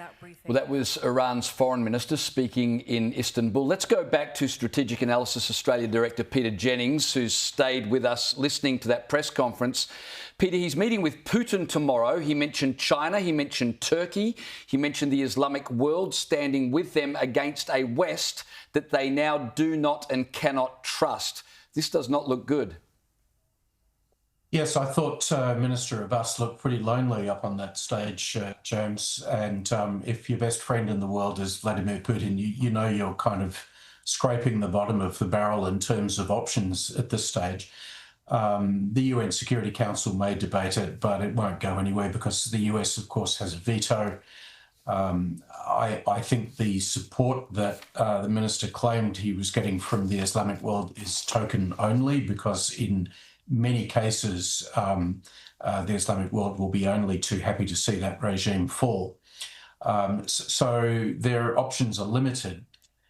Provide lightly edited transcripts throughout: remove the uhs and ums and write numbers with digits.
that briefing. Well, that was Iran's foreign minister speaking in Istanbul. Let's go back to Strategic Analysis Australia Director Peter Jennings, who's stayed with us listening to that press conference. Peter, he's meeting with Putin tomorrow. He mentioned China, he mentioned Turkey, he mentioned the Islamic world standing with them against a West that they now do not and cannot trust. This does not look good. Yes, I thought Minister Abbas looked pretty lonely up on that stage, James. And if your best friend in the world is Vladimir Putin, you know you're kind of scraping the bottom of the barrel in terms of options at this stage. The UN Security Council may debate it, but it won't go anywhere because the US, of course, has a veto. I think the support that the minister claimed he was getting from the Islamic world is token only, because in many cases, the Islamic world will be only too happy to see that regime fall. So their options are limited.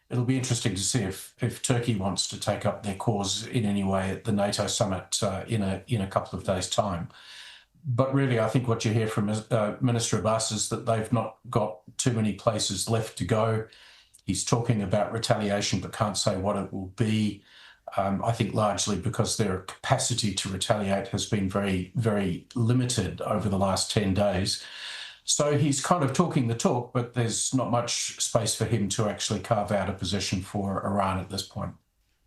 It'll be interesting to see if Turkey wants to take up their cause in any way at the NATO summit in a couple of days' time. But really, I think what you hear from Minister Abbas is that they've not got too many places left to go. He's talking about retaliation, but can't say what it will be. I think largely because their capacity to retaliate has been very, very limited over the last 10 days. So he's kind of talking the talk, but there's not much space for him to actually carve out a position for Iran at this point.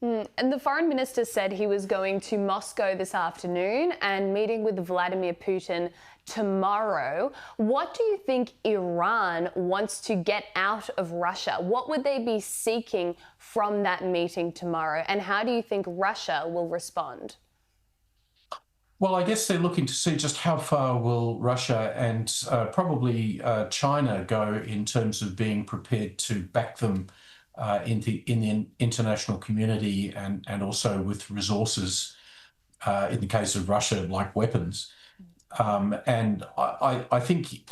And the foreign minister said he was going to Moscow this afternoon and meeting with Vladimir Putin tomorrow. What do you think Iran wants to get out of Russia? What would they be seeking from that meeting tomorrow? And how do you think Russia will respond? Well, I guess they're looking to see just how far will Russia and probably China go in terms of being prepared to back them in the international community and also with resources, in the case of Russia, like weapons. And I think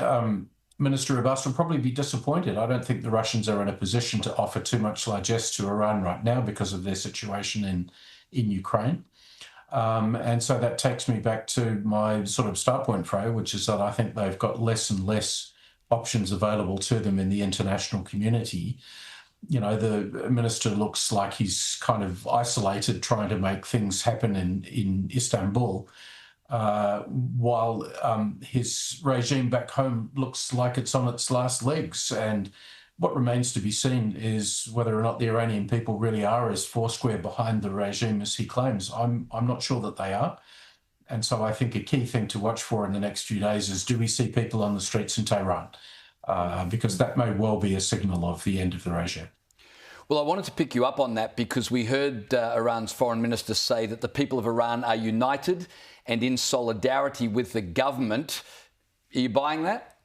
Minister Abbas will probably be disappointed. I don't think the Russians are in a position to offer too much largesse to Iran right now because of their situation in Ukraine. And so that takes me back to my sort of start point, Freya, which is that I think they've got less and less options available to them in the international community. You know, the minister looks like he's kind of isolated, trying to make things happen in Istanbul, while his regime back home looks like it's on its last legs. And what remains to be seen is whether or not the Iranian people really are as foursquare behind the regime as he claims. I'm not sure that they are. And so I think a key thing to watch for in the next few days is, do we see people on the streets in Tehran? Because that may well be a signal of the end of the regime. Well, I wanted to pick you up on that because we heard Iran's foreign minister say that the people of Iran are united and in solidarity with the government. Are you buying that?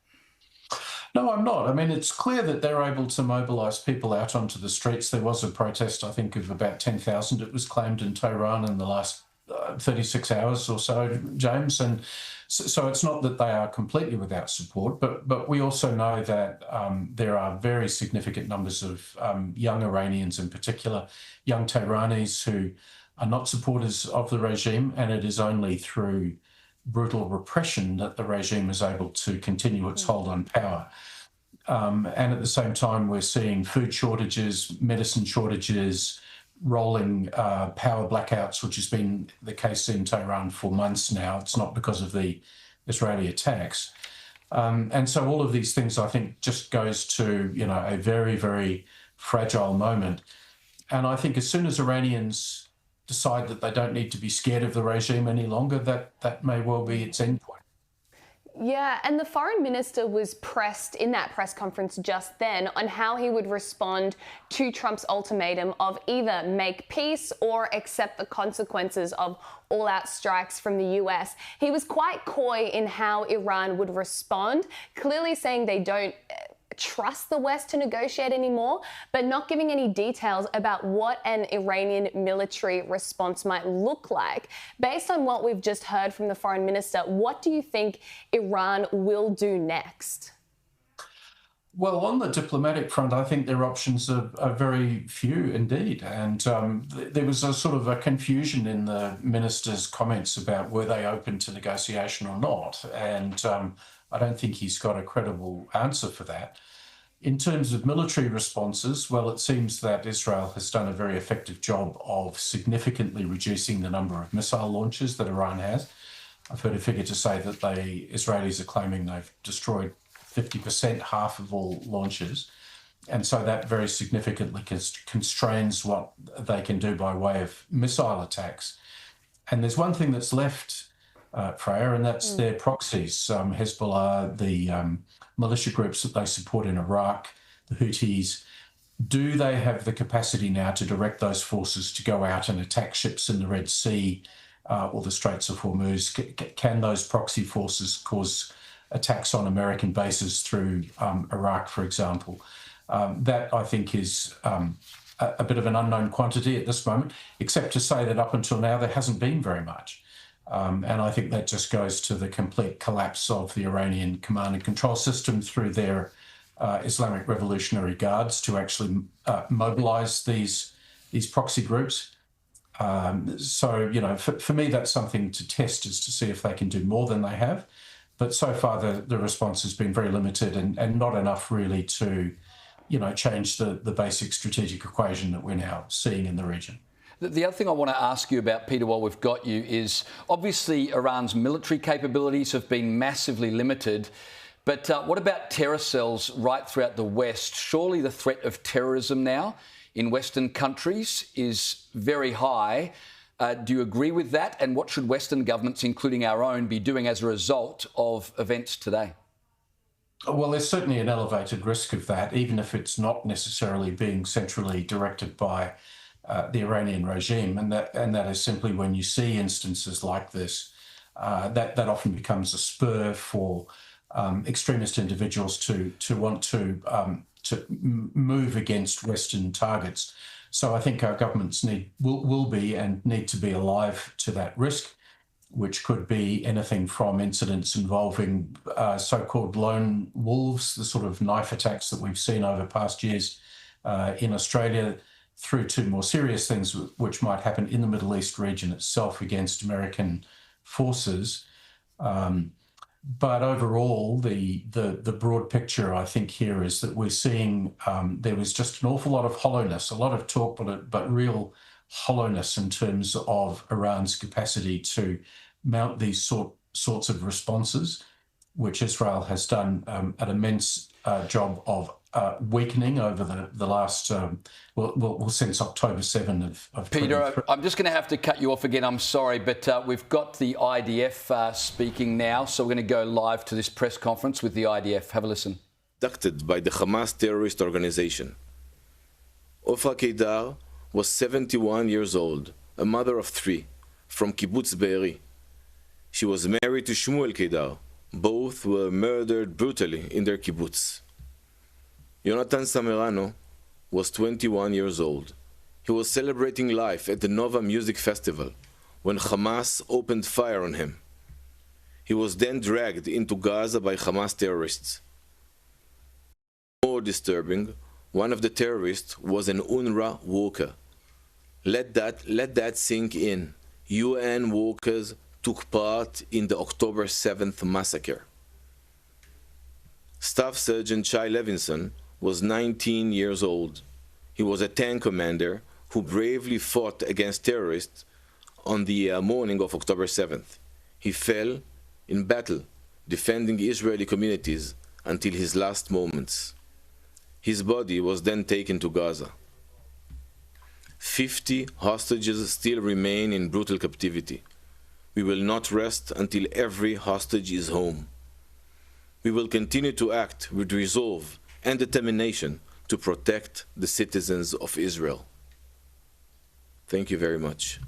No, I'm not. I mean, it's clear that they're able to mobilise people out onto the streets. There was a protest, I think, of about 10,000. It was claimed in Tehran in the last 36 hours or so, James. And so it's not that they are completely without support, but we also know that there are very significant numbers of young Iranians, in particular, young Tehranis, who are not supporters of the regime, and it is only through brutal repression that the regime is able to continue its hold on power. And at the same time, we're seeing food shortages, medicine shortages, rolling power blackouts, which has been the case in Tehran for months now. It's not because of the Israeli attacks. And so all of these things, I think, just goes to, you know, a very, very fragile moment. And I think as soon as Iranians decide that they don't need to be scared of the regime any longer, that may well be its end point. Yeah, and the foreign minister was pressed in that press conference just then on how he would respond to Trump's ultimatum of either make peace or accept the consequences of all-out strikes from the US. He was quite coy in how Iran would respond, clearly saying they don't trust the West to negotiate anymore, but not giving any details about what an Iranian military response might look like. Based on what we've just heard from the foreign minister, what do you think Iran will do next? Well, on the diplomatic front, I think their options are very few indeed. And there was a sort of a confusion in the minister's comments about were they open to negotiation or not. And I don't think he's got a credible answer for that. In terms of military responses, well, it seems that Israel has done a very effective job of significantly reducing the number of missile launches that Iran has. I've heard a figure to say that the Israelis are claiming they've destroyed 50%, half of all launches. And so that very significantly constrains what they can do by way of missile attacks. And there's one thing that's left, Freya, and that's their proxies. Hezbollah, the militia groups that they support in Iraq, the Houthis. Do they have the capacity now to direct those forces to go out and attack ships in the Red Sea or the Straits of Hormuz? Can those proxy forces cause attacks on American bases through Iraq, for example? That, I think, is a bit of an unknown quantity at this moment, except to say that up until now there hasn't been very much. And I think that just goes to the complete collapse of the Iranian command and control system through their Islamic Revolutionary Guards to actually mobilize these proxy groups. So, you know, for me, that's something to test, is to see if they can do more than they have. But so far, the response has been very limited and not enough really to, you know, change the basic strategic equation that we're now seeing in the region. The other thing I want to ask you about, Peter, while we've got you, is obviously Iran's military capabilities have been massively limited. But what about terror cells right throughout the West? Surely the threat of terrorism now in Western countries is very high. Do you agree with that? And what should Western governments, including our own, be doing as a result of events today? Well, there's certainly an elevated risk of that, even if it's not necessarily being centrally directed by the Iranian regime. And that is simply, when you see instances like this, that often becomes a spur for extremist individuals to want to move against Western targets. So I think our governments will be and need to be alive to that risk, which could be anything from incidents involving so-called lone wolves, the sort of knife attacks that we've seen over past years in Australia, through to more serious things which might happen in the Middle East region itself against American forces. But overall, the broad picture, I think, here is that we're seeing there was just an awful lot of hollowness, a lot of talk, but real hollowness in terms of Iran's capacity to mount these sorts of responses, which Israel has done an immense job of weakening over the last, since October 7 of Peter, I'm just going to have to cut you off again. I'm sorry, but we've got the IDF speaking now, so we're going to go live to this press conference with the IDF. Have a listen. Conducted by the Hamas terrorist organization. Ofra Keidar was 71 years old, a mother of 3, from Kibbutz Be'eri. She was married to Shmuel Keidar. Both were murdered brutally in their kibbutz. Yonatan Samerano was 21 years old. He was celebrating life at the Nova Music Festival when Hamas opened fire on him. He was then dragged into Gaza by Hamas terrorists. More disturbing, one of the terrorists was an UNRWA worker. Let that sink in. UN workers took part in the October 7th massacre. Staff Sergeant Shai Levinson was 19 years old. He was a tank commander who bravely fought against terrorists on the morning of October 7th. He fell in battle, defending Israeli communities until his last moments. His body was then taken to Gaza. 50 hostages still remain in brutal captivity. We will not rest until every hostage is home. We will continue to act with resolve and determination to protect the citizens of Israel. Thank you very much.